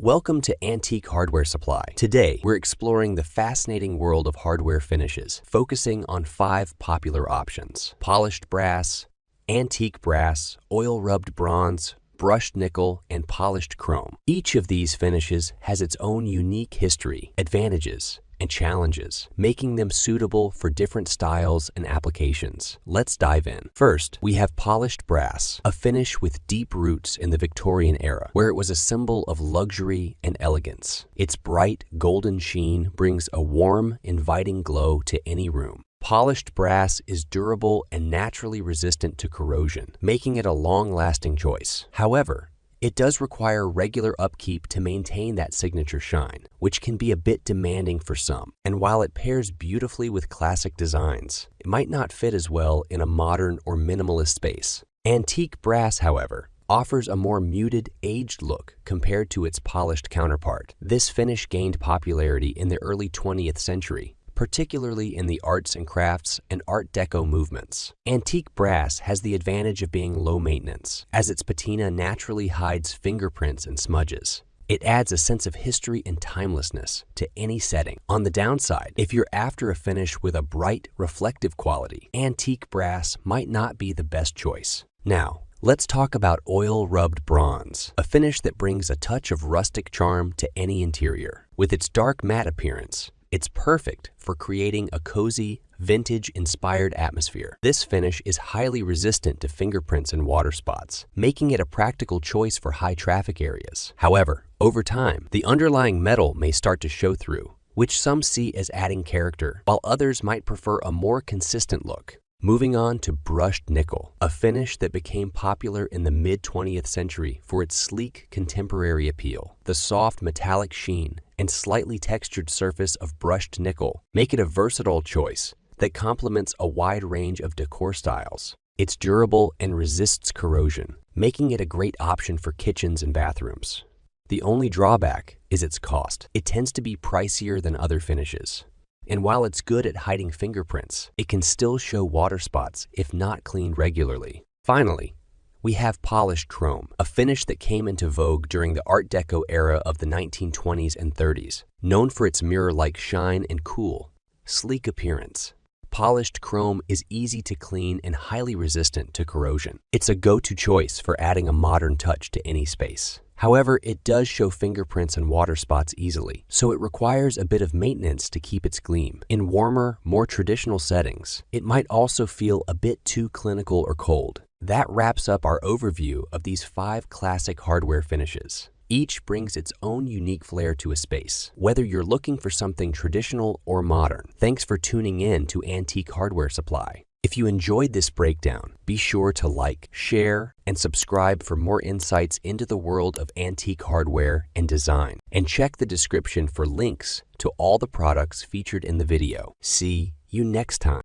Welcome to Antique Hardware Supply. Today, we're exploring the fascinating world of hardware finishes, focusing on 5 popular options: polished brass, antique brass, oil-rubbed bronze, brushed nickel, and polished chrome. Each of these finishes has its own unique history, advantages, and challenges, making them suitable for different styles and applications. Let's dive in. First, we have polished brass, a finish with deep roots in the Victorian era, where it was a symbol of luxury and elegance. Its bright, golden sheen brings a warm, inviting glow to any room. Polished brass is durable and naturally resistant to corrosion, making it a long-lasting choice. However, it does require regular upkeep to maintain that signature shine, which can be a bit demanding for some. And while it pairs beautifully with classic designs, it might not fit as well in a modern or minimalist space. Antique brass, however, offers a more muted, aged look compared to its polished counterpart. This finish gained popularity in the early 20th century, particularly in the arts and crafts and Art Deco movements. Antique brass has the advantage of being low maintenance, as its patina naturally hides fingerprints and smudges. It adds a sense of history and timelessness to any setting. On the downside, if you're after a finish with a bright, reflective quality, antique brass might not be the best choice. Now, let's talk about oil-rubbed bronze, a finish that brings a touch of rustic charm to any interior. With its dark matte appearance, it's perfect for creating a cozy, vintage-inspired atmosphere. This finish is highly resistant to fingerprints and water spots, making it a practical choice for high-traffic areas. However, over time, the underlying metal may start to show through, which some see as adding character, while others might prefer a more consistent look. Moving on to brushed nickel, a finish that became popular in the mid-20th century for its sleek contemporary appeal. The soft metallic sheen and slightly textured surface of brushed nickel make it a versatile choice that complements a wide range of decor styles. It's durable and resists corrosion, making it a great option for kitchens and bathrooms. The only drawback is its cost. It tends to be pricier than other finishes. And while it's good at hiding fingerprints, it can still show water spots if not cleaned regularly. Finally, we have polished chrome, a finish that came into vogue during the Art Deco era of the 1920s and 30s. Known for its mirror-like shine and cool, sleek appearance, polished chrome is easy to clean and highly resistant to corrosion. It's a go-to choice for adding a modern touch to any space. However, it does show fingerprints and water spots easily, so it requires a bit of maintenance to keep its gleam. In warmer, more traditional settings, it might also feel a bit too clinical or cold. That wraps up our overview of these 5 classic hardware finishes. Each brings its own unique flair to a space, whether you're looking for something traditional or modern. Thanks for tuning in to Antique Hardware Supply. If you enjoyed this breakdown, be sure to like, share, and subscribe for more insights into the world of antique hardware and design. And check the description for links to all the products featured in the video. See you next time.